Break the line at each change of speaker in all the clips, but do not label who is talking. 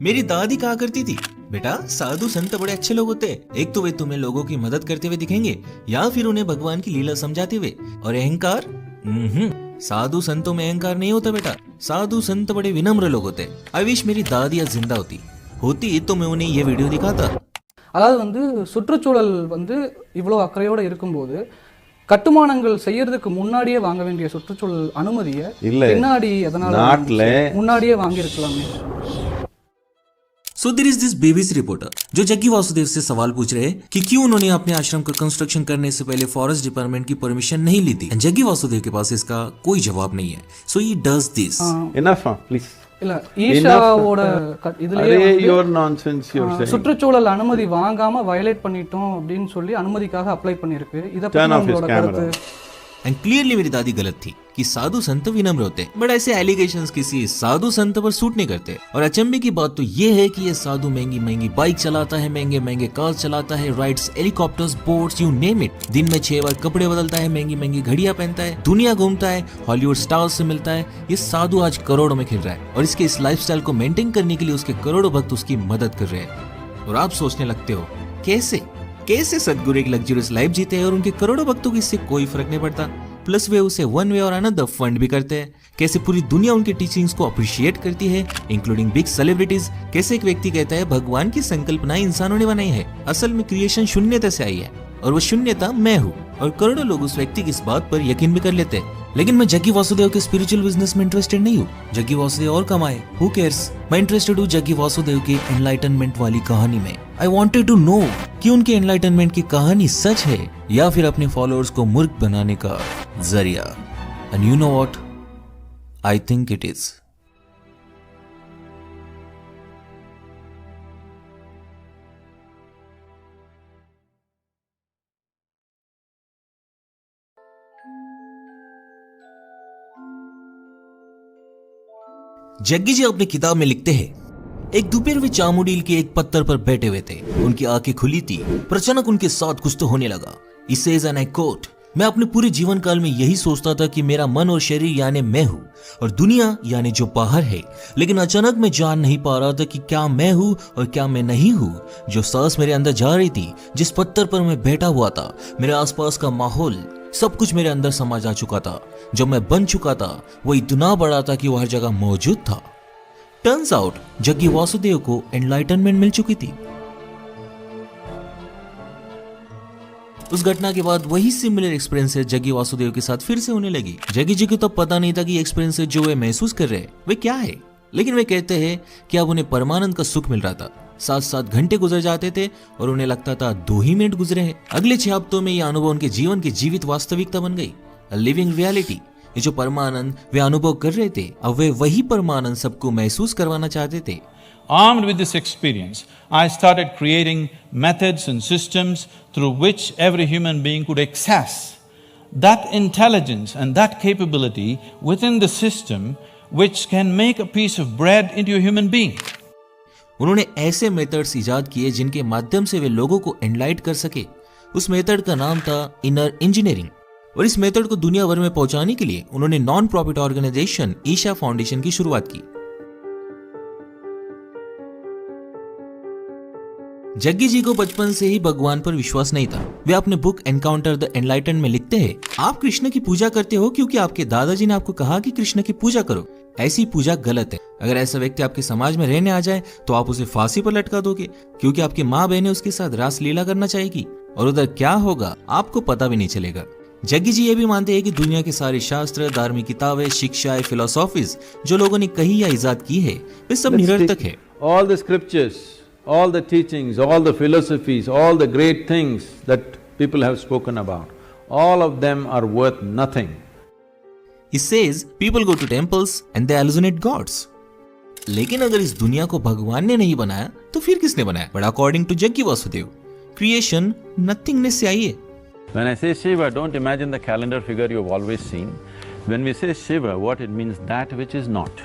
मेरी दादी कहा करती थी, बेटा साधु संत बड़े अच्छे लोग होते हैं। एक तो वे तुम्हें लोगों की मदद करते हुए दिखेंगे या फिर उन्हें भगवान की लीला समझाते हुए। और अहंकार, साधु संतों में अहंकार नहीं होता बेटा। साधु संत बड़े विनम्र लोग होते। आई विश मेरी दादी आज जिंदा होती तो मैं उन्हें ये वीडियो दिखाता।
அதாவது வந்து சுற்றுச்சூழல் வந்து இவ்வளோ அக்கறையோடு இருக்கும்போது கட்டுமானங்கள் செய்யறதுக்கு முன்னாடியே வாங்க வேண்டிய சுற்றுச்சூழல் அனுமதியை பின்னாடி அதனால முன்னாடியே வாங்கியிருக்கலாமே।
So there is this BBC reporter जो जग्गी वासुदेव से सवाल पूछ रहे हैं कि क्यों उन्होंने अपने आश्रम का कंस्ट्रक्शन करने से पहले फॉरेस्ट डिपार्टमेंट की परमिशन नहीं ली थी। जग्गी वासुदेव के पास इसका कोई जवाब नहीं है। So he does this.
Enough, please.
இல்ல ஈஷாவோட இதுலயே
your nonsense you're saying.
சுற்றுச்சூழல் அனுமதி வாங்காம வயலேட் பண்ணிட்டோம் அப்படினு சொல்லி அனுமதிக்காக அப்ளை பண்ணிருக்கு। இத பத்தி உங்களோட கருத்து?
एंड क्लियरली मेरी दादी गलत थी कि साधु संत विनम्र होते, बट ऐसे एलिगेशंस किसी साधु संत पर सूट नहीं करते। और अचंभे की बात तो ये है कि ये साधु महंगी महंगी बाइक चलाता है, महंगे महंगे कार चलाता है, rides helicopters, boats, you name it. दिन में 6 बार कपड़े बदलता है, महंगी महंगी घड़ियां पहनता है, दुनिया घूमता है, हॉलीवुड स्टार्स से मिलता है। ये साधु आज करोड़ों में खिल रहा है और इसके इस लाइफस्टाइल को मेंटेन करने के लिए उसके करोड़ों भक्त उसकी मदद कर रहे हैं। और आप सोचने लगते हो कैसे सदगुरु एक लग्जरियस लाइफ जीते हैं और उनके करोड़ों भक्तों को इससे कोई फर्क नहीं पड़ता। प्लस वे उसे वन वे और अनदर फंड भी करते हैं। कैसे पूरी दुनिया उनके टीचिंग्स को अप्रिशिएट करती है, इंक्लूडिंग बिग सेलिब्रिटीज। कैसे एक व्यक्ति कहता है भगवान की संकल्पना इंसानों ने बनाई है, असल में क्रिएशन शून्यता से आई है और वो शून्यता मैं हूँ। और करोड़ों लोग उस व्यक्ति की इस बात पर यकीन भी कर लेते हैं। लेकिन मैं जग्गी वासुदेव के स्पिरिचुअल बिजनेस में इंटरेस्टेड नहीं हूँ। जग्गी वासुदेव और कमाए, हु केयर्स। मैं इंटरेस्टेड हूँ जग्गी वासुदेव की एनलाइटनमेंट वाली कहानी में। आई वांटेड टू नो कि उनके एनलाइटनमेंट की कहानी सच है या फिर अपने फॉलोअर्स को मूर्ख बनाने का जरिया। And you know what, I think it is. Jaggi ji अपनी किताब में लिखते हैं, एक दोपहर वे चामुंडील के एक पत्थर पर बैठे हुए थे। उनकी आंखें खुली थी पर अचानक उनके साथ कुछ तो होने लगा। इसे एन आई कोट, मैं अपने पूरे जीवन काल में यही सोचता था कि मेरा मन और शरीर यानी मैं हूँ और दुनिया यानी जो बाहर है, लेकिन अचानक मैं जान नहीं पा रहा था कि क्या मैं हूँ और क्या मैं नहीं हूँ। जो सांस मेरे अंदर जा रही थी, जिस पत्थर पर मैं बैठा हुआ था, मेरे आसपास का माहौल, सब कुछ मेरे अंदर समा जा चुका था। जो मैं बन चुका था वो इतना बड़ा था कि वो हर जगह मौजूद था। टर्न्स आउट जग्गी वासुदेव को एनलाइटनमेंट मिल चुकी थी। उस घटना के बाद वही सिमिलर एक्सपीरियंसेस जग्गी वासुदेव के साथ फिर से होने लगी। जग्गी जी को तो पता नहीं था कि एक्सपीरियंसेस जो वे महसूस कर रहे हैं वे क्या है, लेकिन वे कहते हैं कि अब उन्हें परमानंद का सुख मिल रहा था। 7-7 घंटे गुजर जाते थे और उन्हें लगता था 2 ही मिनट गुजरे हैं। अगले 6 हफ्तों में यह अनुभव उनके जीवन की जीवित वास्तविकता बन गई, लिविंग रियलिटी। ये जो परमानंद वे अनुभव कर रहे थे, अब वे वही परमानंद सबको महसूस करवाना चाहते थे।
Armed with this experience, I started creating methods and systems through which every human being could access that intelligence and that capability within the system which can make a piece of bread into a human being.
उन्होंने ऐसे methods इजाद किए जिनके माध्यम से वे लोगों को एनलाइट कर सके। उस मेथड का नाम था इनर इंजीनियरिंग और इस मेथड को दुनिया भर में पहुंचाने के लिए उन्होंने non profit organisation Isha foundation की शुरुआत की। जग्गी जी को बचपन से ही भगवान पर विश्वास नहीं था। वे अपने बुक एनकाउंटर द एनलाइटन में लिखते हैं, आप कृष्ण की पूजा करते हो क्योंकि आपके दादाजी ने आपको कहा कि कृष्ण की पूजा करो। ऐसी पूजा गलत है। अगर ऐसा व्यक्ति आपके समाज में रहने आ जाए तो आप उसे फांसी पर लटका दोगे क्योंकि आपकी माँ बहनें उसके साथ रास लीला करना चाहेगी और उधर क्या होगा आपको पता भी नहीं चलेगा। जग्गी जी ये भी मानते हैं कि दुनिया के सारे शास्त्र, धार्मिक किताबें, शिक्षाएं, फिलोसॉफीज जो लोगों ने कही या इजाद की है वे सब निरर्थक है।
All the scriptures, all the teachings, all the philosophies, all the great things that people have spoken about, all of them are worth nothing.
He says people go to temples and they hallucinate gods. लेकिन अगर इस दुनिया को भगवान ने नहीं बनाया तो फिर किसने बनाया? But according to Jaggi Vasudev, creation nothingness से आई है।
When I say Shiva, don't imagine the calendar figure you've always seen. When we say Shiva, what it means, that which is not.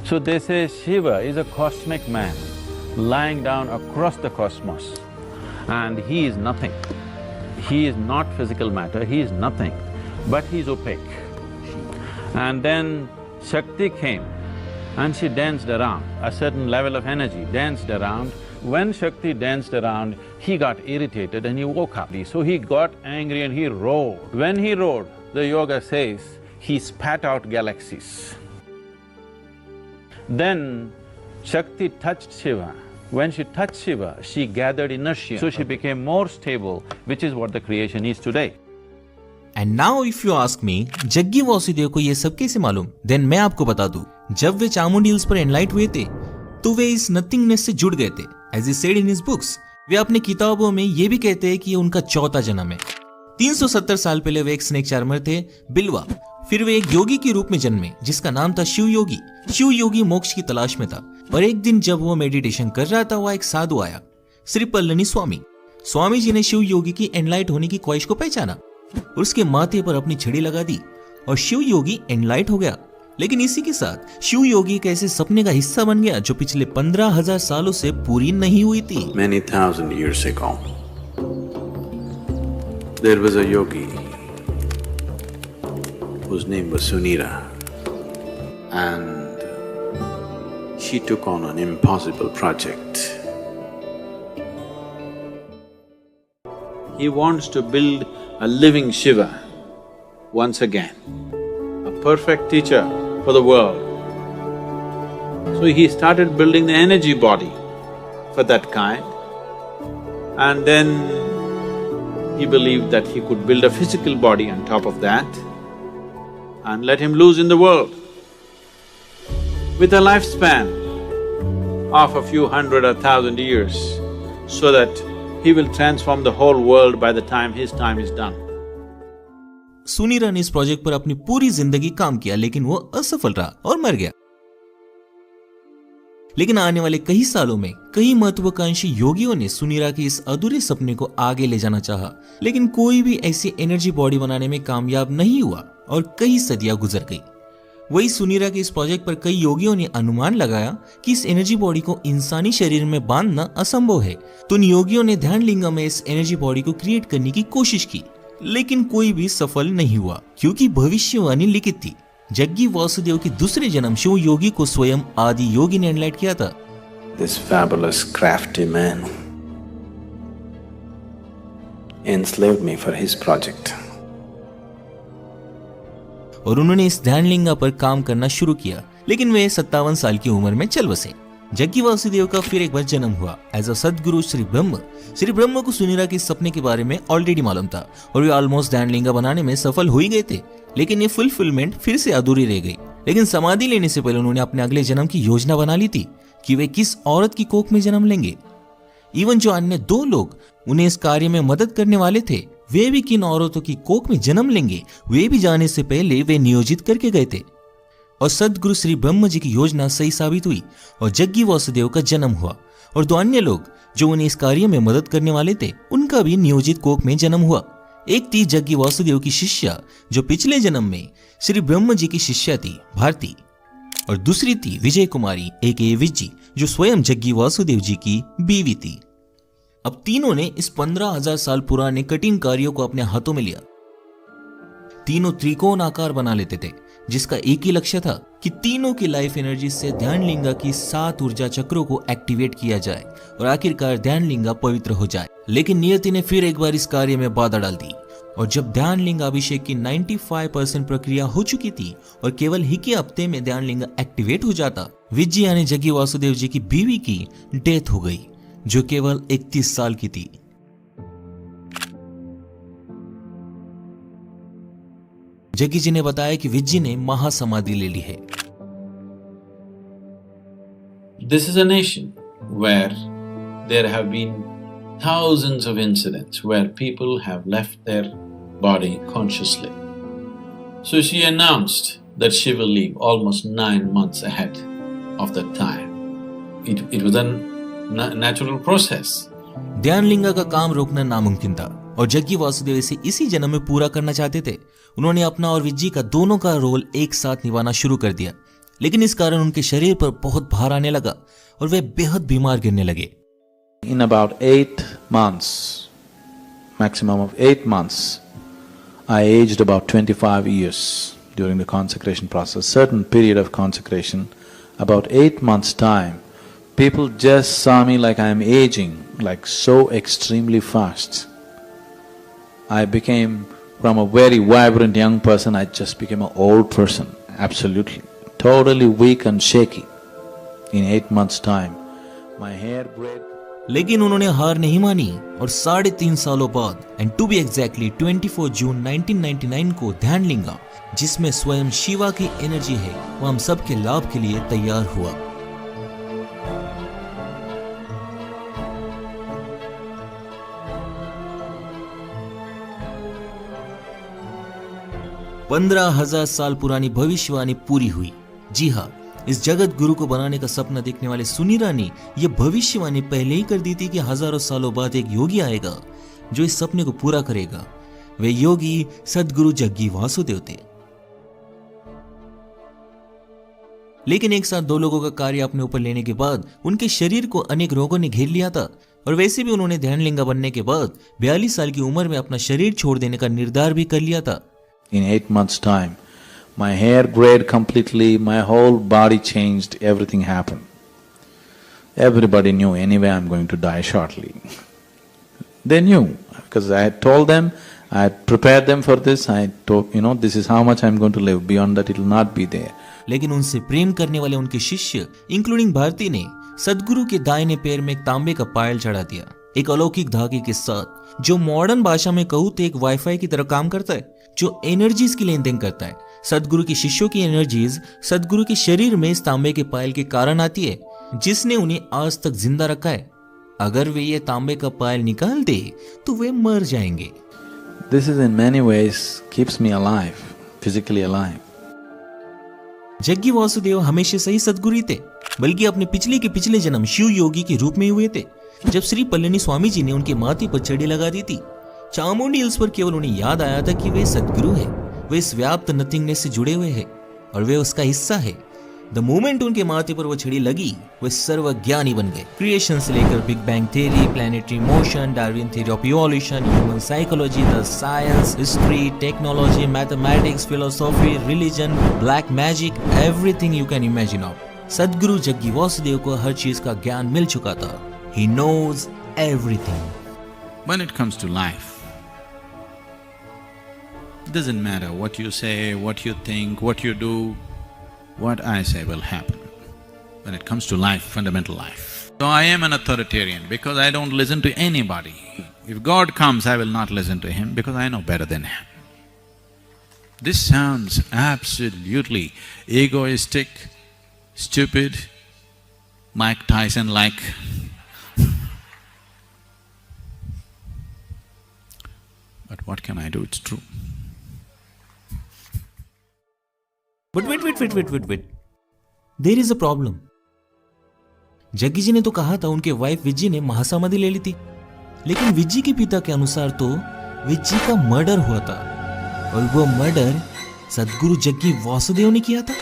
So they say Shiva is a cosmic man lying down across the cosmos and he is nothing. He is not physical matter, he is nothing, but he is opaque. And then Shakti came and she danced around, a certain level of energy danced around. When Shakti danced around, he got irritated and he woke up. So he got angry and he roared. When he roared, the yoga says, he spat out galaxies. Then Shakti touched Shiva. When she touched Shiva, she gathered inertia, so she became more stable, which is what the creation is today.
And now if you ask me, Jaggi Vasudev को ये सब कैसे मालूम? Then मैं आपको बता दूं, जब वे चामुंडी हिल्स पर एनलाइट हुए थे तो वे इस नथिंगनेस से जुड़ गए थे। As he said in his books, वे अपनी किताबों में ये भी कहते हैं कि ये उनका चौथा जन्म है। 370 साल पहले वे एक स्नेक चार्मर थे, बिलवा। फिर वे एक योगी के रूप में जन्मे जिसका नाम था शिव योगी। शिव योगी मोक्ष की तलाश में था और एक दिन जब वो मेडिटेशन कर रहा था, वह एक साधु आया, श्री पल्लनी स्वामी। स्वामी जी ने शिव योगी की एनलाइट होने की ख्वाहिश को पहचाना और उसके माथे पर अपनी छड़ी लगा दी और शिव योगी एनलाइट हो गया। लेकिन इसी के साथ शिव योगी एक ऐसे सपने का हिस्सा बन गया जो पिछले 15,000 सालों से पूरी नहीं हुई थी।
Many thousand years ago, there was a yogi whose name was Sunira, and she took on an impossible project. He wants to build a living Shiva once again, a perfect teacher for the world. So he started building the energy body for that kind, and then he believed that he could build a physical body on top of that and let him loose in the world with a lifespan of a few hundred or thousand years, so that he will transform the whole world by the time his time is done.
Sunira ने इस project पर अपनी पूरी जिंदगी काम किया, लेकिन वो असफल रहा और मर गया। लेकिन आने वाले कई सालों में कई महत्वाकांक्षी योगियों ने सुनीरा के इस अधूरे सपने को आगे ले जाना चाहा, लेकिन कोई भी ऐसी एनर्जी बॉडी बनाने में कामयाब नहीं हुआ और कई सदियां गुजर गई। वही सुनीरा के इस प्रोजेक्ट पर कई योगियों ने अनुमान लगाया कि इस एनर्जी बॉडी को इंसानी शरीर में बांधना असंभव है, तो उन योगियों ने ध्यान लिंगम में इस एनर्जी बॉडी को क्रिएट करने की कोशिश की, लेकिन कोई भी सफल नहीं हुआ, क्योंकि भविष्यवाणी लिखित थी। जग्गी वासुदेव के दूसरे जन्म शिव योगी को स्वयं आदि योगी ने एनलाइट किया था।
This fabulous crafty man enslaved me for his project.
और उन्होंने इस ध्यानलिंगा पर काम करना शुरू किया, लेकिन वे 57 साल की उम्र में चल बसे। जग्गी वासुदेव का फिर एक बार जन्म हुआ एज अ सदगुरु श्री ब्रह्म। श्री ब्रह्म को सुनीरा के सपने के बारे में ऑलरेडी मालूम था और वे ऑलमोस्ट ध्यानलिंगा बनाने में सफल हो ही गए थे, लेकिन ये फुलफिलमेंट फिर से अधूरी रह गई। लेकिन समाधि लेने से पहले उन्होंने अपने अगले जन्म की योजना बना ली थी कि वे किस औरत की कोख में जन्म लेंगे। इवन जो अन्य 2 लोग उन्हें इस कार्य में मदद करने वाले थे, वे भी किन औरतों की कोख में जन्म लेंगे, वे भी जाने से पहले वे नियोजित करके गए थे। और सदगुरु श्री ब्रह्म जी की योजना सही साबित हुई और जग्गी वासुदेव का जन्म हुआ और 2 अन्य लोग जो उन्हें इस कार्य में मदद करने वाले थे, उनका भी नियोजित कोख में जन्म हुआ। एक थी जग्गी वासुदेव की शिष्या जो पिछले जन्म में श्री ब्रह्म जी की शिष्या थी, भारती, और दूसरी थी विजय कुमारी एके विज्जी जो स्वयं जग्गी वासुदेव जी की बीवी थी। अब तीनों ने इस 15,000 साल पुराने कठिन कार्यों को अपने हाथों में लिया। तीनों त्रिकोण आकार बना लेते थे, जिसका एक ही लक्ष्य था कि तीनों की लाइफ एनर्जी से ध्यान लिंगा की 7 ऊर्जा चक्रों को एक्टिवेट किया जाए और आखिरकार ध्यान लिंगा पवित्र हो जाए। लेकिन नियति ने फिर एक बार इस कार्य में बाधा डाल दी और जब ध्यान लिंग अभिषेक की 95% प्रक्रिया हो चुकी थी और केवल ही के हफ्ते में ध्यान लिंग एक्टिवेट हो जाता, विजय यानी जग्गी वासुदेव जी की बीवी की डेथ हो गई, जो केवल 31 साल की थी। जग्गी जी ने बताया कि विज्जी ने महासमाधि ले ली है।
This is a nation where there have been thousands of incidents where people have left their body consciously. So she announced that she will leave almost 9 months ahead of that time. It was a natural process.
ध्यान लिंगा का काम रोकना नामुमकिन था और जग्गी वासुदेव इसे इसी जन्म में पूरा करना चाहते थे। उन्होंने अपना और विज्जी का दोनों का रोल एक साथ निभाना शुरू कर दिया, लेकिन इस कारण उनके शरीर पर बहुत भार आने लगा और वे बेहद बीमार गिरने लगे।
In about 8 months, maximum of 8 months, I aged about 25 years during the consecration process. Certain period of consecration, about 8 months' time, people just saw me like I am aging, like so extremely fast. I became, from a very vibrant young person, I just became an old person, absolutely, totally weak and shaky in 8 months' time. My hair grayed.
लेकिन उन्होंने हार नहीं मानी और 3.5 सालों बाद and to be exactly 24 जून 1999 को ध्यानलिंगा, जिसमें स्वयं शिवा की एनर्जी है, वो हम सब के लाभ के लिए तैयार हुआ। पंद्रह 15,000 साल पुरानी भविष्यवाणी पूरी हुई। जी हाँ, इस जगत गुरु को बनाने का सपना देखने वाले सुनीरा ने यह भविष्यवाणी पहले ही कर दी थी कि हजारों सालों बाद एक योगी आएगा जो इस सपने को पूरा करेगा। वे योगी सदगुरु जग्गी वासुदेव थे। लेकिन एक साथ दो लोगों का कार्य अपने ऊपर लेने के बाद उनके शरीर को अनेक रोगों ने घेर लिया था और वैसे भी उन्होंने ध्यानलिंगा बनने के बाद 42 साल की उम्र में अपना शरीर छोड़ देने का निर्धार भी कर लिया था।
In 8 months' time, my hair grayed completely, my whole body changed, everything happened. Everybody knew anyway I'm going to die shortly. They knew, because I had told them, I had prepared them for this, I told, this is how much I'm going to live, beyond that it will not be there.
लेकिन उनसे प्रेम करने वाले उनके शिष्य including Bharti ने सदगुरु के दाहिने पैर में एक तांबे का पायल चढ़ा दिया, एक अलौकिक धागे के साथ, जो मॉडर्न भाषा में कहूँ तो एक वाईफाई की तरह काम करता है, जो एनर्जीज की लेन देन करता है। सदगुरु के शिष्यों की एनर्जीज सदगुरु के शरीर में इस तांबे के पायल के कारण आती है, जिसने उन्हें आज तक जिंदा रखा है। अगर वे ये तांबे का पायल निकाल दे तो वे मर जाएंगे।
This is in many ways keeps me alive, physically alive.
Jaggi Vasudev हमेशा से ही सदगुरु थे, बल्कि अपने पिछले के पिछले जन्म शिव योगी के रूप में हुए थे। जब श्री पल्लनी स्वामी जी ने उनके माथे पर छड़ी लगा दी थी, चामुंडी हिल्स पर केवल उन्हें याद आया था कि वे सदगुरु हैं, वे इस व्याप्त नथिंगनेस से जुड़े हुए हैं और वे उसका हिस्सा है। द मोमेंट उनके माथे पर वो छड़ी लगी, वे सर्वज्ञानी बन गए। क्रिएशन से लेकर big bang theory, planetary motion, Darwin theory of evolution, human psychology, the science, history, technology, mathematics, philosophy, religion, black magic, everything you can imagine of. सदगुरु जग्गी वासुदेव को हर चीज का ज्ञान मिल चुका था। He knows everything.
When it comes to life, it doesn't matter what you say, what you think, what you do, what I say will happen. When it comes to life, fundamental life. So I am an authoritarian because I don't listen to anybody. If God comes, I will not listen to him because I know better than him. This sounds absolutely egoistic, stupid, Mike Tyson-like. But what can I do? It's true.
But wait. There is a problem. Jaggi ji ने तो कहा था उनके wife विज्जी ने महासमाधि ले ली थी, लेकिन विज्जी के पिता के अनुसार तो विज्जी का मर्डर हुआ था और वो मर्डर सदगुरु जग्गी वासुदेव ने किया था।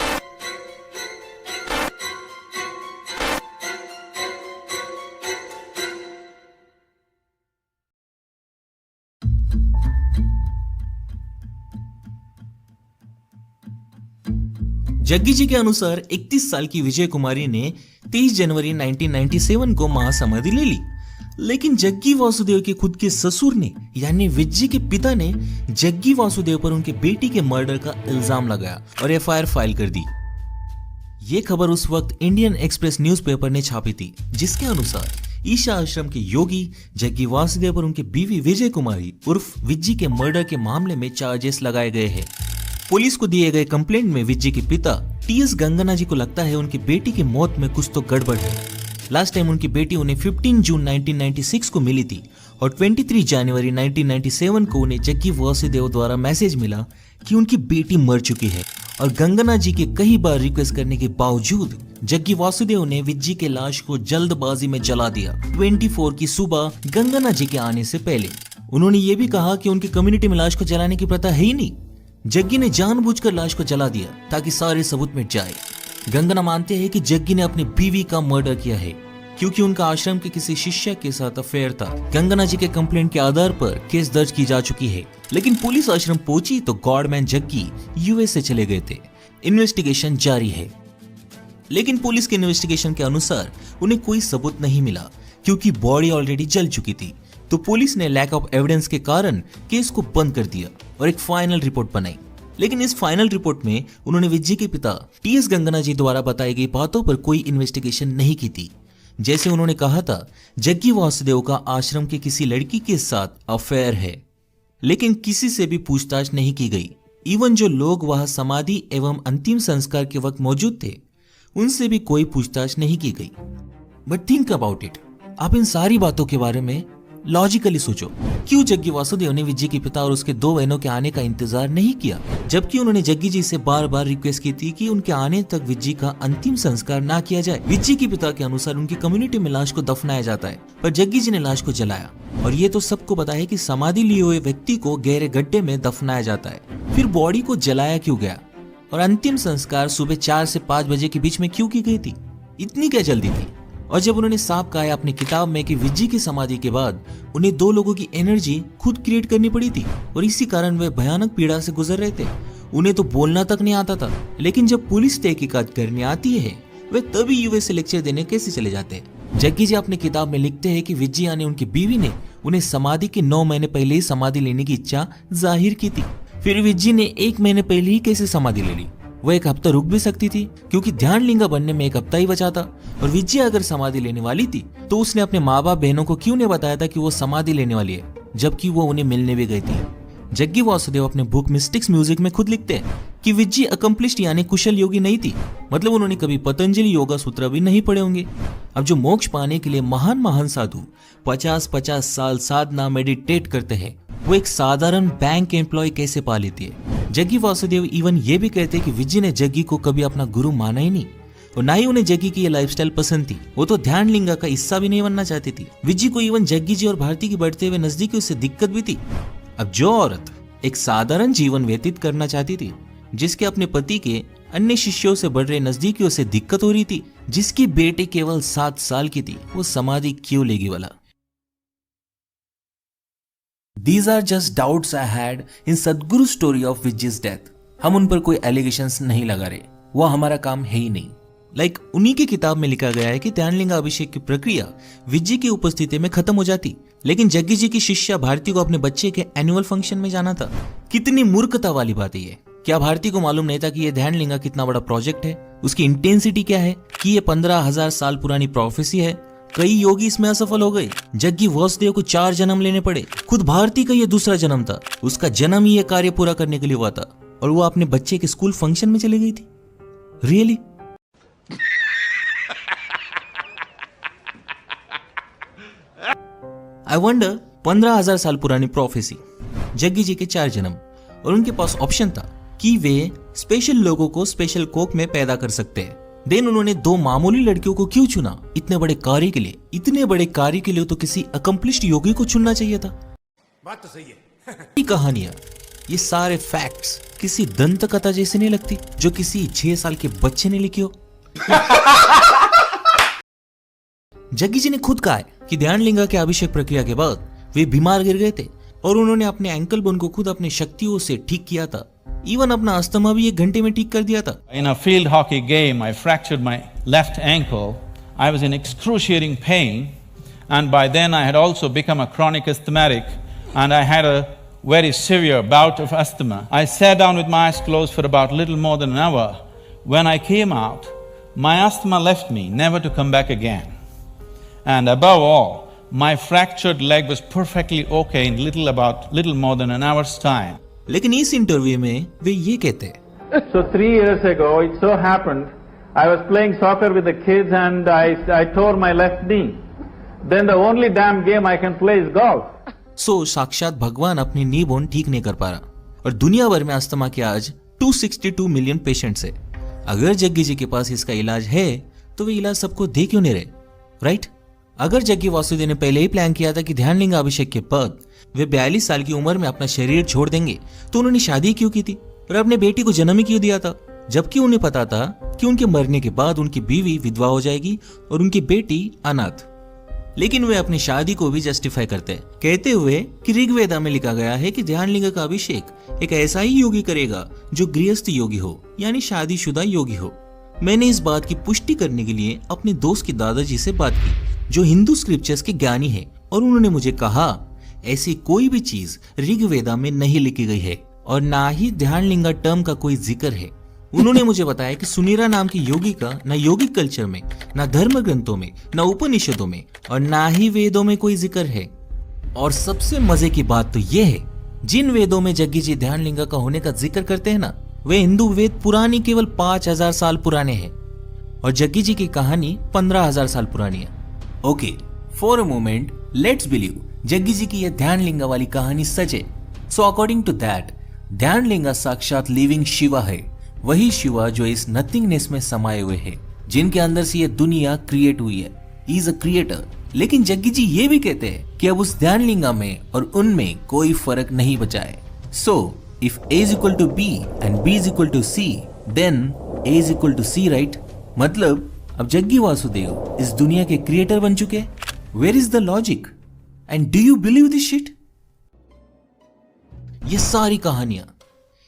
जग्गी जी के अनुसार 31 साल की विजय कुमारी ने 30 जनवरी 1997 को महासमाधि ले ली, लेकिन जग्गी वासुदेव के खुद के ससुर ने यानी विज्जी के पिता ने जग्गी वासुदेव पर उनके बेटी के मर्डर का इल्जाम लगाया और एफआईआर फाइल कर दी। ये खबर उस वक्त इंडियन एक्सप्रेस न्यूज़पेपर ने छापी थी, जिसके अनुसार ईशा आश्रम के योगी जग्गी वासुदेव पर उनके बीवी विजय कुमारी उर्फ विज्जी के मर्डर के मामले में चार्जेस लगाए गए हैं। पुलिस को दिए गए कंप्लेंट में विज्जी के पिता टीएस गंगना जी को लगता है उनकी बेटी की मौत में कुछ तो गड़बड़ है। लास्ट टाइम उनकी बेटी उन्हें 15 जून 1996 को मिली थी और 23 जनवरी 1997 को उन्हें जग्गी वासुदेव द्वारा मैसेज मिला कि उनकी बेटी मर चुकी है और गंगना जी के कई बार रिक्वेस्ट करने के बावजूद जग्गी वासुदेव ने विज्जी के लाश को जल्दबाजी में जला दिया 24 की सुबह गंगना जी के आने से पहले। उन्होंने ये भी कहा कि उनकी कम्युनिटी में लाश को जलाने की प्रथा है ही नहीं। जग्गी ने जानबूझकर लाश को जला दिया ताकि सारे सबूत मिट जाए। गंगना मानते हैं कि जग्गी ने अपनी बीवी का मर्डर किया है क्योंकि उनका आश्रम के किसी शिष्य के साथ अफेयर था। गंगना जी के कंप्लेंट के आधार पर केस दर्ज की जा चुकी है, लेकिन पुलिस आश्रम पहुंची तो गॉडमैन जग्गी यूएस से चले गए थे। इन्वेस्टिगेशन जारी है। लेकिन पुलिस के इन्वेस्टिगेशन के अनुसार उन्हें कोई सबूत नहीं मिला क्योंकि बॉडी ऑलरेडी जल चुकी थी। तो पुलिस ने लैक ऑफ एविडेंस के कारण केस को बंद कर दिया और एक फाइनल रिपोर्ट बनाई। लेकिन इस फाइनल रिपोर्ट में उन्होंने विज्जी के पिता टीएस गंगना जी द्वारा बताई गई बातों पर कोई इन्वेस्टिगेशन नहीं की थी। जैसे उन्होंने कहा था जग्गी वासुदेव का आश्रम के किसी लड़की के साथ अफेयर है, लेकिन किसी से भी पूछताछ नहीं की गई। इवन जो लोग वहां समाधि एवं अंतिम संस्कार के वक्त मौजूद थे उनसे भी कोई पूछताछ नहीं की गई। बट थिंक अबाउट इट, आप इन सारी बातों के बारे में लॉजिकली सोचो, क्यों जग्गी वासुदेव ने विज्जी के पिता और उसके 2 बहनों के आने का इंतजार नहीं किया, जबकि उन्होंने जग्गी जी से बार बार रिक्वेस्ट की थी कि उनके आने तक विज्जी का अंतिम संस्कार ना किया जाए। विज्जी के पिता के अनुसार उनकी कम्युनिटी में लाश को दफनाया जाता है, पर जग्गी जी ने लाश को जलाया। और ये तो सबको पता है कि समाधि लिए हुए व्यक्ति को गहरे गड्ढे में दफनाया जाता है, फिर बॉडी को जलाया क्यों गया और अंतिम संस्कार सुबह 4 से 5 बजे के बीच में क्यों की गई थी? इतनी क्या जल्दी थी? और जब उन्होंने साफ कहा है अपनी किताब में कि विज्जी की समाधि के बाद उन्हें 2 लोगों की एनर्जी खुद क्रिएट करनी पड़ी थी और इसी कारण वे भयानक पीड़ा से गुजर रहे थे। उन्हें तो बोलना तक नहीं आता था, लेकिन जब पुलिस तहकीकात करने आती है वे तभी यूएस से लेक्चर देने कैसे चले जाते हैं। जग्गी जी अपनी किताब में लिखते हैं कि विज्जी यानी उनकी बीवी ने उन्हें समाधि के 9 महीने पहले ही समाधि लेने की इच्छा जाहिर की थी। फिर विज्जी ने 1 महीने पहले ही कैसे समाधि ले ली? वो 1 हफ्ता रुक भी सकती थी क्योंकि ध्यान लिंगा बनने में 1 हफ्ता ही बचा था। और विज्जी अगर समाधि लेने वाली थी तो उसने अपने माँ बाप बहनों को क्यों नहीं बताया था कि वो समाधि लेने वाली है, जबकि वो उन्हें मिलने भी गई थी। जग्गी वासुदेव अपने बुक मिस्टिक्स म्यूजिक में खुद लिखते हैं कि विज्जी अकम्प्लिश्ड यानी कुशल योगी नहीं थी, मतलब उन्होंने कभी पतंजलि योगा सूत्र भी नहीं पढ़े होंगे। अब जो मोक्ष पाने के लिए महान महान साधु 50-50 साल साधना मेडिटेट करते हैं, वो एक साधारण बैंक एम्प्लॉय कैसे पा लेती है? जग्गी वासुदेव इवन ये भी कहते हैं कि विज्जी ने जग्गी को कभी अपना गुरु माना ही नहीं और ना ही उन्हें जग्गी की ये लाइफस्टाइल पसंद थी। वो तो ध्यान लिंगा का हिस्सा भी नहीं बनना चाहती थी। विज्जी को इवन जग्गी जी और भारती की बढ़ते हुए नजदीकी से दिक्कत भी थी। अब जो औरत एक साधारण जीवन व्यतीत करना चाहती थी, जिसके अपने पति के अन्य शिष्यों से बढ़ रहे नजदीकियों से दिक्कत हो रही थी, जिसकी बेटी केवल 7 साल की थी, वो समाधि क्यों लेगी वाला? These are just doubts I had in Sadhguru's story of Vijji's death. हम उन पर कोई एलिगेशंस नहीं लगा रहे, वो हमारा काम है ही नहीं। उन्हीं की किताब में लिखा गया है कि ध्यानलिंगा अभिषेक की प्रक्रिया विज्जी की उपस्थिति में खत्म हो जाती, लेकिन जग्गी जी की शिष्या भारती को अपने बच्चे के एनुअल फंक्शन में जाना था। कितनी मूर्खता वाली बात है ये। क्या भारती को मालूम नहीं था कि ये ध्यानलिंगा कितना बड़ा प्रोजेक्ट है, उसकी इंटेंसिटी क्या है, कि ये 15,000 साल पुरानी प्रोफेसी है? कई योगी इसमें असफल हो गए। जग्गी वासुदेव को 4 जन्म लेने पड़े। खुद भारती का ये दूसरा जन्म था। उसका जन्म ही ये कार्य पूरा करने के लिए हुआ था और वो अपने बच्चे के स्कूल फंक्शन में चली गई थी। रियली? आई वंडर 15,000 साल पुरानी प्रोफेसी, जग्गी जी के 4 जन्म, और उनके पास ऑप्शन था कि वे स्पेशल लोगों को स्पेशल कोक में पैदा कर सकते हैं। देन उन्होंने 2 मामूली लड़कियों को क्यों चुना इतने बड़े कार्य के लिए? इतने बड़े कार्य के लिए तो किसी अकम्प्लिश्ड योगी को चुनना चाहिए था। बात तो सही है। ये कहानियां, ये सारे फैक्ट्स किसी दंत कथा जैसे नहीं लगती जो किसी 6 साल के बच्चे ने लिखी हो। जग्गी जी ने खुद कहा है कि ध्यानलिंगा के अभिषेक प्रक्रिया के बाद वे बीमार गिर गए थे और उन्होंने अपने एंकल बोन को खुद अपनी शक्तियों से ठीक किया था। इवन अपना अस्थमा भी 1 घंटे में ठीक कर दिया था।
In a field hockey game, I fractured my left ankle. I was in excruciating pain, and by then I had also become a chronic asthmatic, and I had a very severe bout of asthma. I sat down with my eyes closed for about little more than an hour. When I came out, my asthma left me, never to come back again. And above all, my fractured leg was perfectly okay in little more than an hour's time.
लेकिन इस interview में वे ये कहते हैं,
So 3 years ago, it so happened, I was playing soccer with the kids and I tore my left knee. Then the only damn game I can play is golf.
सो साक्षात भगवान अपनी नी bone ठीक नहीं कर पा रहा और दुनिया भर में अस्थमा के आज 262 मिलियन पेशेंट्स है। अगर जग्गी जी के पास इसका इलाज है तो वे इलाज सबको दे क्यों नहीं रहे? राइट? अगर जग्गी वासुदेव ने पहले ही प्लान किया था कि ध्यानलिंगा अभिषेक के बाद वे 42 साल की उम्र में अपना शरीर छोड़ देंगे, तो उन्होंने शादी क्यों की थी और अपने बेटी को जन्म ही क्यों दिया था, जबकि उन्हें पता था कि उनके मरने के बाद उनकी बीवी विधवा हो जाएगी और उनकी बेटी अनाथ। लेकिन वे अपनी शादी को भी जस्टिफाई करते हैं, कहते हुए कि ऋग्वेदा में लिखा गया है कि ध्यानलिंगा का अभिषेक एक ऐसा ही योगी करेगा जो गृहस्थ योगी हो, यानी शादीशुदा योगी हो। मैंने इस बात की पुष्टि करने के लिए अपने दोस्त के दादाजी से बात की जो हिंदू स्क्रिप्चर्स के ज्ञानी है, और उन्होंने मुझे कहा ऐसी कोई भी चीज ऋग्वेदा में नहीं लिखी गई है और ना ही ध्यानलिंगा टर्म का कोई जिक्र है। उन्होंने मुझे बताया कि सुनीरा नाम की योगी का न योगिक कल्चर में, न धर्म ग्रंथों में, न उपनिषदों में और ना ही वेदों में कोई जिक्र है। और सबसे मजे की बात तो यह है, जिन वेदों में जग्गी जी ध्यानलिंगा का होने का जिक्र करते हैं ना, वे हिंदू वेद पुरानी केवल 5000 साल पुराने हैं और जग्गी जी की कहानी 15000 साल पुरानी है। Okay, for a moment let's believe Jaggi ji की यह ध्यानलिंगा वाली कहानी सच है। So according to that, Dhyanalinga साक्षात लिविंग शिवा है, वही शिवा जो इस नथिंगनेस में समाये हुए है, जिनके अंदर से यह दुनिया क्रिएट हुई है। He is a creator. लेकिन जग्गी जी ये भी कहते हैं कि अब उस ध्यानलिंगा में और उनमें कोई फर्क नहीं बचा है। सो if A is equal to B and B is equal to C, then A is equal to C, right? मतलब अब जग्गी वासुदेव इस दुनिया के क्रिएटर बन चुके हैं। Where is the logic? And do you believe this shit? ये सारी कहानियां,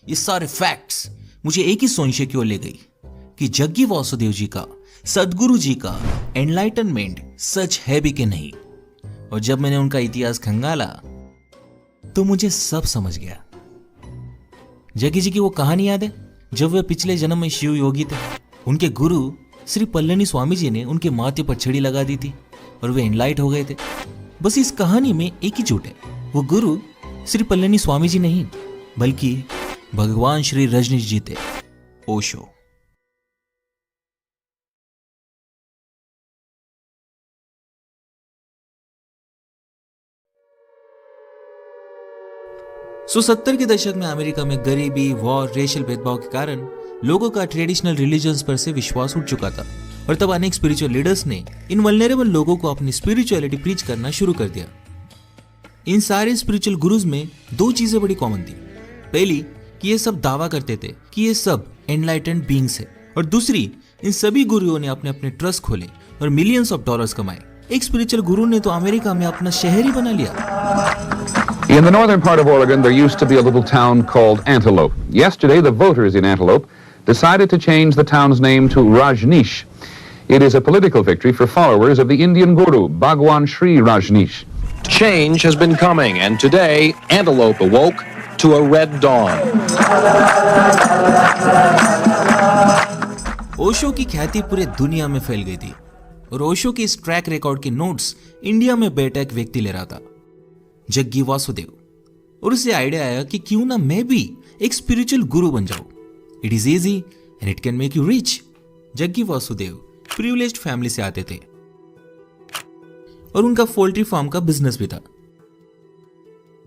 ये सारे फैक्ट्स मुझे एक ही संशय की ओर ले गई कि जग्गी वासुदेव जी का, सदगुरु जी का एनलाइटनमेंट सच है भी कि नहीं। और जब मैंने उनका इतिहास खंगाला तो मुझे सब समझ गया। जग्गी जी की वो कहानी याद है जब वे पिछले जन्म में शिव योगी थे। उनके गुरु श्री पल्लनी स्वामी जी ने उनके माथे पर छड़ी लगा दी थी और वे एनलाइट हो गए थे। बस इस कहानी में एक ही झूठ है, वो गुरु श्री पल्लनी स्वामी जी नहीं बल्कि भगवान श्री रजनीश जी थे, ओशो। सो 70 के दशक में अमेरिका में गरीबी, वॉर, रेशियल भेदभाव के कारण लोगों का ट्रेडिशनल रिलीजन्स पर से विश्वास उठ चुका था और तब अनेक स्पिरिचुअल लीडर्स ने इन वल्नरेबल लोगों को अपनी स्पिरिचुअलिटी प्रीच करना शुरू कर दिया। इन सारे स्पिरिचुअल गुरुज में दो चीजें बड़ी कॉमन थी। पहली कि ये सब दावा करते थे कि ये सब एनलाइटेंड बीइंग्स है, और दूसरी इन सभी गुरुओं ने अपने अपने ट्रस्ट खोले और मिलियंस ऑफ डॉलर्स कमाए। एक स्पिरिचुअल गुरु ने तो अमेरिका में अपना शहर ही बना लिया।
In the northern part of Oregon, there used to be a little town called Antelope. Yesterday, the voters in Antelope decided to change the town's name to Rajneesh. It is a political victory for followers of the Indian guru, Bhagwan Sri Rajneesh.
Change has been coming, and today, Antelope awoke to a red dawn.
Osho की ख्याति पूरे दुनिया में फैल गई थी और ओशो के इस ट्रैक रिकॉर्ड के नोट्स इंडिया में बैठा एक व्यक्ति ले रहा था, जग्गी वासुदेव। और उसे आइडिया आया कि क्यों ना मैं भी एक स्पिरिचुअल गुरु बन जाऊं। It is easy and it can make you rich. Jaggi Vasudev privileged family से आते थे और उनका पोल्ट्री फार्म का बिजनेस भी था।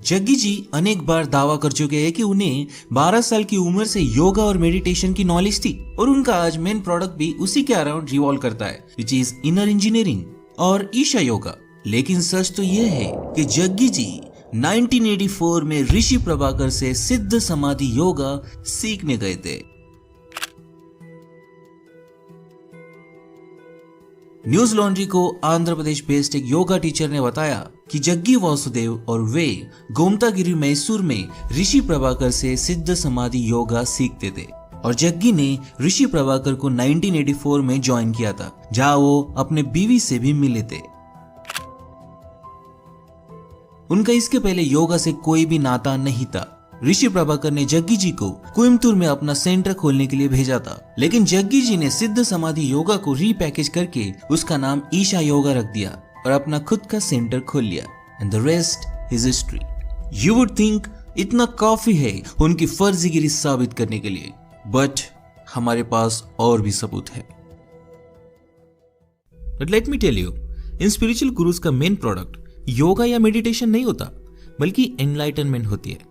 जग्गी जी अनेक बार दावा कर चुके हैं कि उन्हें 12 साल की उम्र से योगा और मेडिटेशन की नॉलेज थी और उनका आज मेन प्रोडक्ट भी उसी के अराउंड रिवॉल्व करता है, विच इज इनर इंजीनियरिंग और ईशा योगा। लेकिन सच तो यह है कि जग्गी जी 1984 में ऋषि प्रभाकर से सिद्ध समाधि योगा सीखने गए थे। न्यूज लॉन्ड्री को आंध्र प्रदेश बेस्ड एक योगा टीचर ने बताया कि जग्गी वासुदेव और वे गोमतागिरी मैसूर में ऋषि प्रभाकर से सिद्ध समाधि योगा सीखते थे और जग्गी ने ऋषि प्रभाकर को 1984 में ज्वाइन किया था, जहां वो अपने बीवी से भी मिले थे। उनका इसके पहले योगा से कोई भी नाता नहीं था। ऋषि प्रभाकर ने जग्गी जी को कोयम्बतूर में अपना सेंटर खोलने के लिए भेजा था, लेकिन जग्गी जी ने सिद्ध समाधि योगा को रीपैकेज करके उसका नाम ईशा योगा रख दिया और अपना खुद का सेंटर खोल लिया। And the rest is history. You would think इतना काफी है उनकी फर्जीगिरी साबित करने के लिए, बट हमारे पास और भी सबूत है। But let me tell you, इन स्पिरिचुअल गुरुज का मेन प्रोडक्ट योगा या मेडिटेशन नहीं होता, बल्कि एनलाइटनमेंट होती है।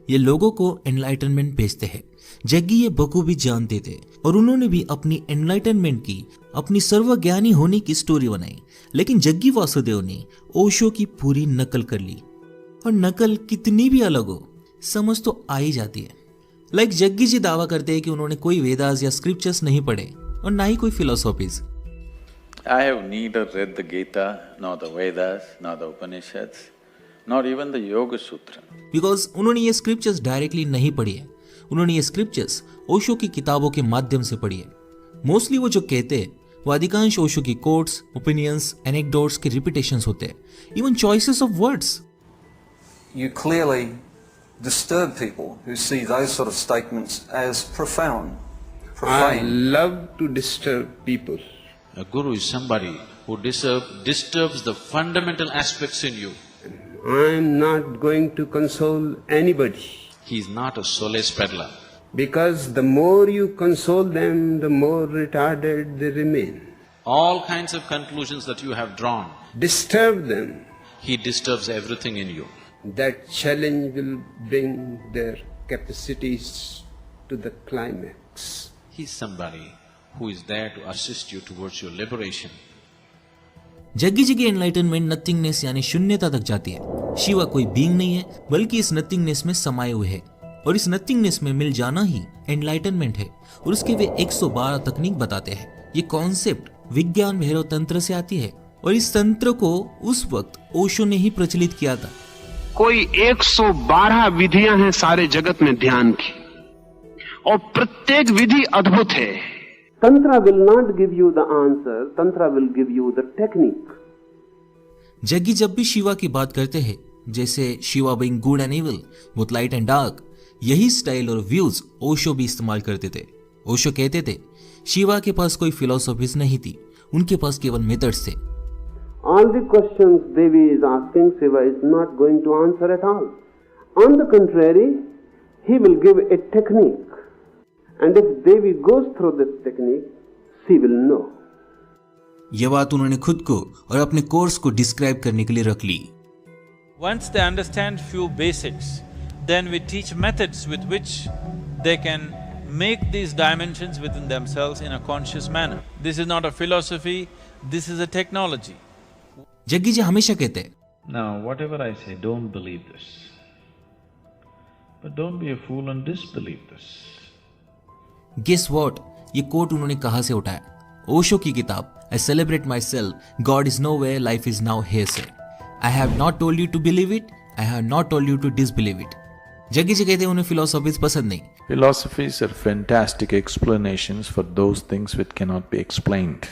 ये लोगों को एनलाइटनमेंट भेजते हैं। जग्गी ये बखूबी जानते थे और उन्होंने भी अपनी एनलाइटनमेंट की, अपनी सर्वज्ञानी होने की स्टोरी बनाई। लेकिन जग्गी वासुदेव ने ओशो की पूरी नकल कर ली, और नकल कितनी भी अलग हो, समझ तो आ ही जाती है। लाइक जग्गी जी दावा करते हैं कि उन्होंने कोई वेदास या स्क्रिप्चर्स नहीं पढ़े और ना ही कोई philosophies.
I have neither read the Gita, nor the Vedas, nor the Upanishads, nor even the Yoga Sutra.
Because उन्होंने ये स्क्रिप्चर्स डायरेक्टली नहीं पढ़ी है, उन्होंने ये स्क्रिप्चर्स ओशो की किताबों के माध्यम से पढ़ी है। मोस्टली वो जो कहते हैं वो अधिकांश ओशो की कोट्स, ओपिनियंस, एनेक्डोट्स के रिपीटेशंस होते हैं, even choices of words.
You clearly disturb people who see those sort of statements as profound, profane.
I love to disturb people.
A guru is somebody who disturbs the fundamental aspects in you.
I am not going to console anybody.
He is not a solace peddler.
Because the more you console them, the more retarded they remain.
All kinds of conclusions that you have drawn,
Disturb them.
he disturbs everything in you.
That challenge will bring their capacities to the climax.
He is somebody who is there to assist you towards your liberation.
Jaggi ji की enlightenment nothingness यानी शून्यता तक जाती है। शिवा कोई being नहीं है, बल्कि इस नथिंगनेस में समाये हुए है, और इस नथिंगनेस में मिल जाना ही एनलाइटनमेंट है। और उसके वे 112 तकनीक बताते हैं। ये कॉन्सेप्ट विज्ञान भैरव तंत्र से आती है, और इस तंत्र को उस वक्त ओशो ने ही प्रचलित किया था।
कोई 112 विधियां हैं सारे जगत में ध्यान की, और प्रत्येक विधि अद्भुत है।
Tantra will not give you the answer, Tantra will give you the technique.
Jaggi जब भी शिवा की बात करते हैं, जैसे Shiva being good and evil, both light and dark, यही स्टाइल और व्यूज ओशो भी इस्तेमाल करते थे। ओशो कहते थे शिवा के पास कोई फिलोसॉफीज नहीं थी, उनके पास केवल मेथड्स थे।
All the questions Devi is asking, Shiva is not going to answer at all. On the contrary, he will give a technique. And if Devi goes through this technique, she will know.
यह बात उन्होंने खुद को और अपने course को describe करने के लिए रख ली।
Once they understand few basics, then we teach methods with which they can make these dimensions within themselves in a conscious manner. This is not a philosophy, this is a technology.
Jaggi जी हमेशा कहते हैं,
Now, whatever I say, don't believe this. But don't be a fool and disbelieve this.
Guess what, ये quote उन्होंने कहां से उठाया? ओशो की किताब I celebrate myself, God is nowhere, life is now here से। I have not told you to believe it, I have not told you to disbelieve it. Jaggi ji कहते हैं उन्हें फिलोसॉफीज पसंद नहीं।
Philosophies are fantastic explanations for those things which cannot be explained.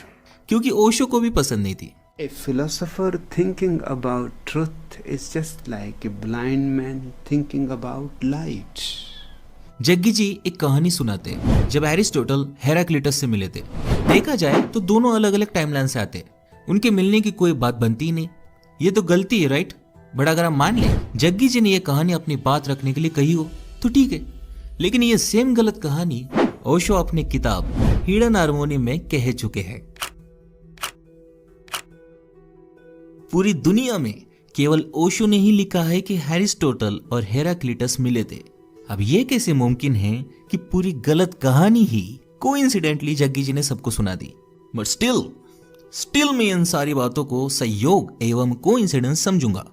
क्योंकि ओशो को भी पसंद नहीं थी।
A philosopher thinking about truth is just like a blind man thinking about light.
Jaggi जी एक कहानी सुनाते हैं। जब एरिस्टोटल हेराक्लिटस से मिले थे, देखा जाए तो दोनों अलग अलग टाइमलाइन से आते, उनके मिलने की कोई बात बनती ही नहीं। ये तो गलती है, राइट? बट अगर हम मान लें जग्गी जी ने ये कहानी अपनी बात रखने के लिए कही हो तो ठीक है, लेकिन ये सेम गलत कहानी ओशो अपनी किताब हिडन हार्मोनी में कह चुके हैं। पूरी दुनिया में केवल ओशो ने ही लिखा है कि एरिस्टोटल और हेराक्लिटस मिले थे। अब ये कैसे मुमकिन है कि पूरी गलत कहानी ही कोइंसिडेंटली जग्गी जी ने सबको सुना दी? बट स्टिल मैं इन सारी बातों को संयोग एवं कोइंसिडेंस समझूंगा,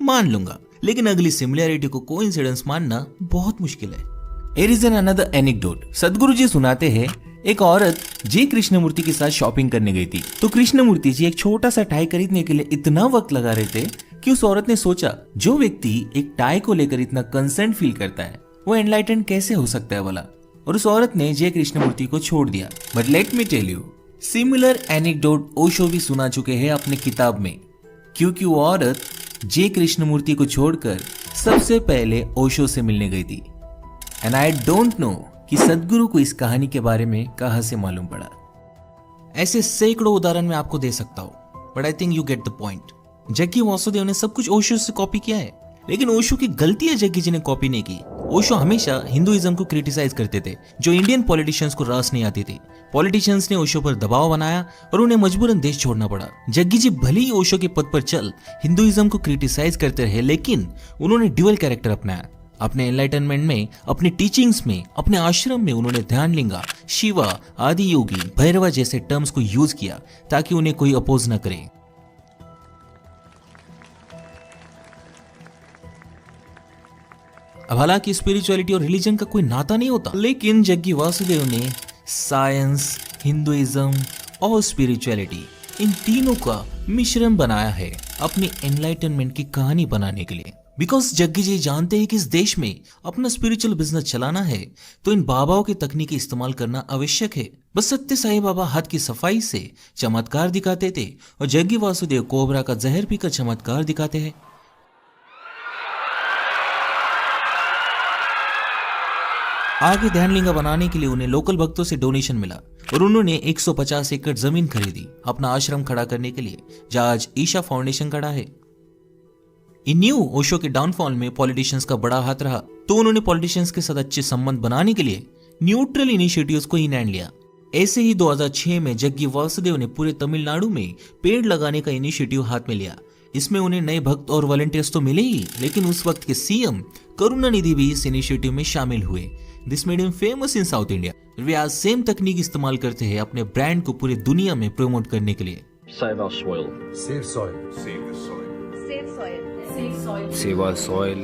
मान लूंगा, लेकिन अगली सिमिलैरिटी को कोइंसिडेंस मानना बहुत मुश्किल है। Here is another anecdote. सदगुरु जी सुनाते हैं, एक औरत जी कृष्णमूर्ति के साथ शॉपिंग करने गई थी, तो कृष्णमूर्ति जी एक छोटा सा टाई खरीदने के लिए इतना वक्त लगा रहे थे कि उस औरत ने सोचा, जो व्यक्ति एक टाई को लेकर इतना कंसर्न फील करता है वो एनलाइटेंड कैसे हो सकता है भला, और उस औरत ने जय कृष्णमूर्ति को छोड़ दिया। But let me tell you, similar anecdote Osho भी सुना चुके हैं अपने किताब में, क्योंकि वो औरत जय कृष्णमूर्ति को छोड़कर सबसे पहले ओशो से मिलने गई थी। एंड आई डोंट नो कि सदगुरु को इस कहानी के बारे में कहां से मालूम पड़ा। ऐसे सैकड़ों उदाहरण मैं आपको दे सकता हूं, but I think you get the point. Jaggi Vasudev ने सब कुछ ओशो से कॉपी किया है, लेकिन ओशो की गलती है जग्गी जी ने कॉपी नहीं की। ओशो हमेशा हिंदुइज्म को क्रिटिसाइज करते थे, जो इंडियन पॉलिटिशियंस को रास नहीं आती थी। पॉलिटिशियंस ने ओशो पर दबाव बनाया और उन्हें मजबूरन देश छोड़ना पड़ा। जग्गी जी भले ही ओशो के पद पर चल हिंदुइज्म को क्रिटिसाइज करते रहे, लेकिन उन्होंने ड्यूअल कैरेक्टर अपनाया। अपने एनलाइटनमेंट में, अपनी टीचिंग्स में, अपने आश्रम में उन्होंने ध्यानलिंगा, शिवा, आदि योगी, भैरवा जैसे टर्म्स को यूज किया ताकि उन्हें कोई अपोज न करे। अब हालांकि स्पिरिचुअलिटी और रिलीजन का कोई नाता नहीं होता, लेकिन जग्गी वासुदेव ने साइंस, हिंदुइज्म और स्पिरिचुअलिटी इन तीनों का मिश्रण बनाया है अपनी एनलाइटनमेंट की कहानी बनाने के लिए। बिकॉज जग्गी जी जानते हैं कि इस देश में अपना स्पिरिचुअल बिजनेस चलाना है तो इन बाबाओं की तकनीकी इस्तेमाल करना आवश्यक है। बस सत्य साई बाबा हाथ की सफाई से चमत्कार दिखाते थे और जग्गी वासुदेव कोबरा का जहर पीकर चमत्कार दिखाते हैं। आगे ध्यानलिंगा बनाने के लिए उन्हें लोकल भक्तों से डोनेशन मिला और उन्होंने 150 एकड़ जमीन खरीदी अपना आश्रम खड़ा करने के लिए, जहां आज ईशा फाउंडेशन खड़ा है। इन न्यू ओशो के डाउनफॉल में पॉलिटिशियंस का बड़ा हाथ रहा, तो उन्होंने पॉलिटिशियंस के साथ अच्छे संबंध बनाने के लिए न्यूट्रल इनिशिएटिव्स को इन हैंड लिया। ऐसे ही 2006 में जग्गी वासुदेव ने पूरे तमिलनाडु में पेड़ लगाने का इनिशिएटिव हाथ में लिया। इसमें उन्हें नए भक्त और वॉलंटियर्स तो मिले ही, लेकिन उस वक्त के सीएम करुणानिधि भी इस इनिशिएटिव में शामिल हुए। This made him famous in south India. वे आज सेम तकनीक इस्तेमाल करते हैं अपने ब्रांड को पूरी दुनिया में प्रमोट करने के लिए।
Save our soil.
Save soil. Save the soil.
Save soil. Save soil.
Save our soil.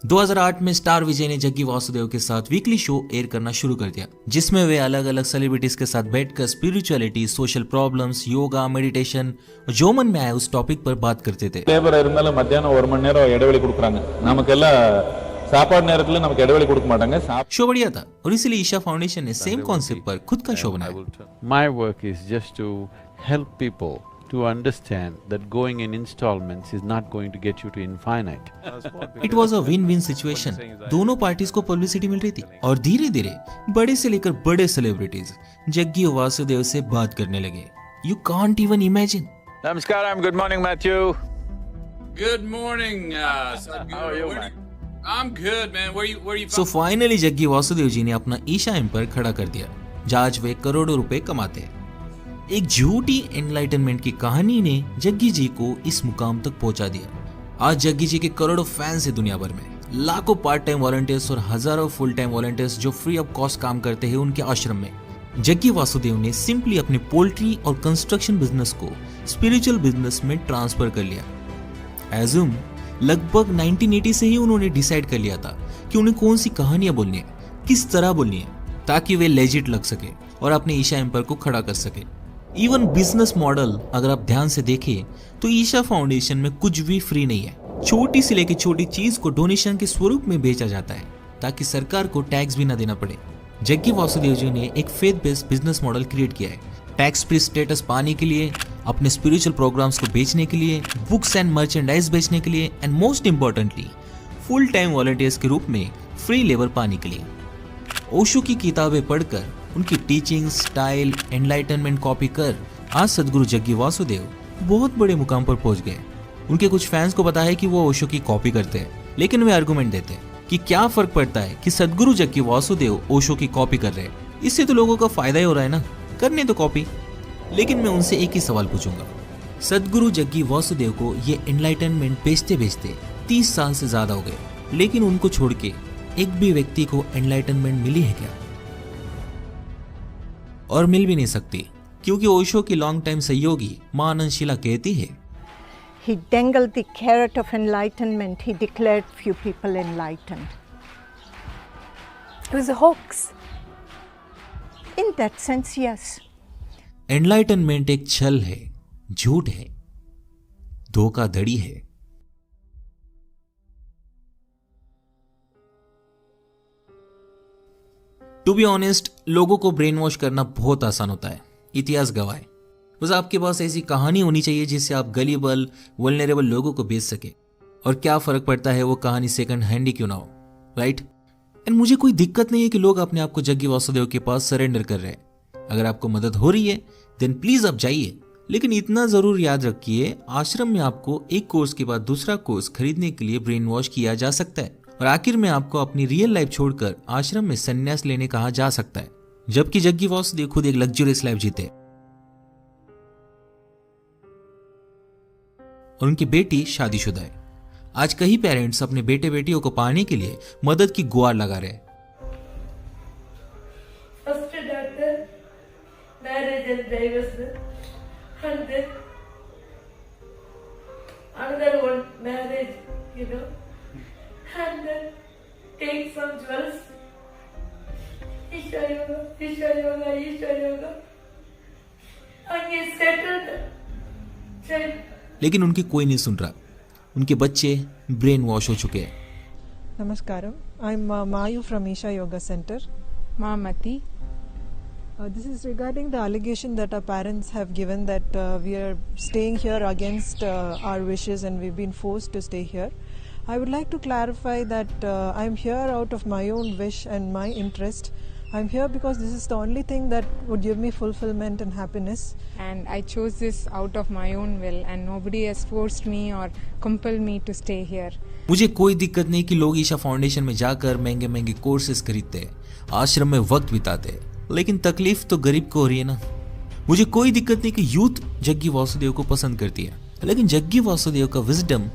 2008 में स्टार विजय ने जग्गी वासुदेव के साथ वीकली शो एयर करना शुरू कर दिया, जिसमें वे अलग अलग सेलिब्रिटीज के साथ बैठकर spirituality, social problems, yoga, meditation और जो मन में आए उस टॉपिक पर बात करते थे।
லேபர் இருந்தாலும் மத்தியானம் 1 மணி நேரம் இடைவெளி கொடுக்குறாங்க, நமக்கெல்லாம் சாப்பாடு நேரத்துல நமக்கு இடைவெளி கொடுக்க மாட்டாங்க।
शो बढ़िया था और इसलिए ईशा फाउंडेशन ने सेम कॉन्सेप्ट पर खुद का शो बनाया।
My work is just to help people to understand that going in installments is not going to get you to infinite.
It was a win-win situation. दोनों पार्टीज को publicity मिल रही थी और धीरे धीरे बड़े से लेकर बड़े सेलिब्रिटीज जग्गी वासुदेव से बात करने लगे। You can't even imagine.
Namaskaram, good morning Matthew.
Good morning, Sadhguru.
How are you, man?
I'm good, man. Where you from?
So finally Jaggi Vasudev ji ने अपना ईशा एम्पायर खड़ा कर दिया, जहां आज वे करोड़ों रुपए कमाते हैं। एक झूठी एनलाइटनमेंट की कहानी ने जग्गी जी को इस मुकाम तक पहुंचा दिया। आज जग्गी जी के करोड़ों फैंस हैं दुनिया भर में, लाखों पार्ट टाइम वॉलंटियर्स और हजारों फुल टाइम वॉलंटियर्स जो फ्री ऑफ कॉस्ट काम करते हैं उनके आश्रम में। जग्गी वासुदेव ने सिंपली अपने पोल्ट्री और कंस्ट्रक्शन बिजनेस को स्पिरिचुअल बिजनेस में ट्रांसफर कर लिया। एज्यूम लगभग 1980 से ही उन्होंने डिसाइड कर लिया था कि उन्हें कौन सी कहानियां बोलनी है, किस तरह बोलनी है, ताकि वे लेजिट लग सके और अपने ईशा एम्पायर को खड़ा कर सके। इवन बिजनेस मॉडल अगर आप ध्यान से देखें तो ईशा फाउंडेशन में कुछ भी फ्री नहीं है। छोटी से लेकर छोटी चीज को डोनेशन के स्वरूप में बेचा जाता है ताकि सरकार को टैक्स भी ना देना पड़े। जग्गी वासुदेव जी ने एक faith based business model create किया है, टैक्स फ्री स्टेटस पाने के लिए, अपने स्पिरिचुअल प्रोग्राम्स को बेचने के लिए, बुक्स एंड मर्चेंडाइज बेचने के लिए and most importantly full time volunteers के रूप में फ्री लेबर पाने के लिए। ओशो की किताबें पढ़कर उनकी टीचिंग स्टाइल एनलाइटनमेंट कॉपी कर आज सदगुरु जग्गी वासुदेव बहुत बड़े मुकाम पर पहुंच गए। उनके कुछ फैंस को पता है कि वो ओशो की कॉपी करते हैं, लेकिन वे आर्गुमेंट देते हैं कि क्या फर्क पड़ता है कि सदगुरु जग्गी वासुदेव ओशो की कॉपी कर रहे हैं, इससे तो लोगों का फायदा ही हो रहा है ना, करने तो कॉपी। लेकिन मैं उनसे एक ही सवाल पूछूंगा, सदगुरु जग्गी वासुदेव को ये एनलाइटनमेंट बेचते बेचते 30 साल से ज्यादा हो गए, लेकिन उनको छोड़ के एक भी व्यक्ति को एनलाइटनमेंट मिली है क्या? और मिल भी नहीं सकती, क्योंकि ओशो की लॉन्ग टाइम सहयोगी मां आनंदशीला कहती है,
He dangled the carrot of enlightenment. He declared few people enlightened. It was a hoax. In that sense, yes.
Enlightenment एक छल है, झूठ है, धोखाधड़ी है। टू बी ऑनेस्ट, लोगों को ब्रेन वॉश करना बहुत आसान होता है, इतिहास गवाह है। बस आपके पास ऐसी कहानी होनी चाहिए जिससे आप गलीबल वल्नरेबल लोगों को बेच सके। और क्या फर्क पड़ता है वो कहानी सेकंड हैंड ही क्यों ना हो, राइट? एंड मुझे कोई दिक्कत नहीं है कि लोग अपने आप को जग्गी वासुदेव के पास सरेंडर कर रहे हैं। अगर आपको मदद हो रही है देन प्लीज आप जाइए, लेकिन इतना जरूर याद रखिए, आश्रम में आपको एक कोर्स के बाद दूसरा कोर्स खरीदने के लिए ब्रेन वॉश किया जा सकता है और आखिर में आपको अपनी रियल लाइफ छोड़कर आश्रम में संन्यास लेने कहा जा सकता है, जबकि जग्गी वासुदेव खुद एक लग्जरियस लाइफ जीते और उनकी बेटी शादीशुदा है। आज कई पेरेंट्स अपने बेटे बेटियों को पाने के लिए मदद की गुहार लगा रहे हैं।
First daughter, marriage and divorce, and then another one marriage, you know, and then take some jewels, Isha yoga, Isha yoga, Isha yoga, and he settled child.
लेकिन उनकी कोई नहीं सुन रहा। उनके बच्चे ब्रेन वॉश हो चुके हैं।
Namaskaram. I'm Mayu from Isha Yoga Center.
Mamati.
This is regarding the allegation that our parents have given that we are staying here against our wishes and we've been forced to stay here. I would like to clarify that I'm here out of my own wish and my interest. I'm here because this is the only thing that would give me fulfillment and happiness.
And I chose this out of my own will and nobody has forced me or compelled me to stay here.
मुझे कोई दिक्कत नहीं कि लोग Isha foundation में जाकर महंगे महंगे कोर्सेज खरीदते हैं, आश्रम में वक्त बिताते हैं, लेकिन तकलीफ तो गरीब को हो रही है ना। मुझे कोई दिक्कत नहीं कि यूथ जग्गी वासुदेव को पसंद करती है, लेकिन जग्गी वासुदेव का विजडम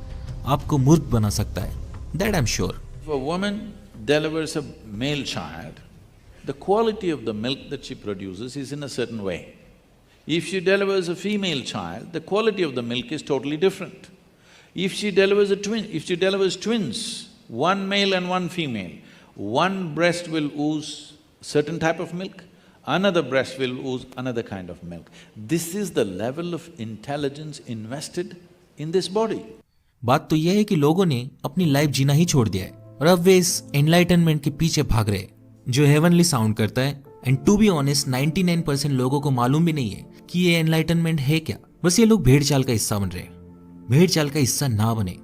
आपको मूर्ख बना सकता है। That I'm sure.
If a woman delivers a male child, the quality of the milk that she produces is in a certain way. If she delivers a female child, the quality of the milk is totally different. If she delivers twins, one male and one female, one breast will ooze certain type of milk, another breast will ooze another kind of milk. This is the level of intelligence invested in this body.
बात तो यह है कि लोगों ने अपनी life जीना ही छोड़ दिया है और अब वे इस एनलाइटनमेंट के पीछे भाग रहे हैं जो हेवनली साउंड करता है। एंड टू बी ऑनेस्ट 99% लोगों को मालूम भी नहीं है कि ये एनलाइटनमेंट है क्या। बस ये लोग भेड़ चाल का हिस्सा बन रहे हैं। भेड़ चाल का हिस्सा ना बने।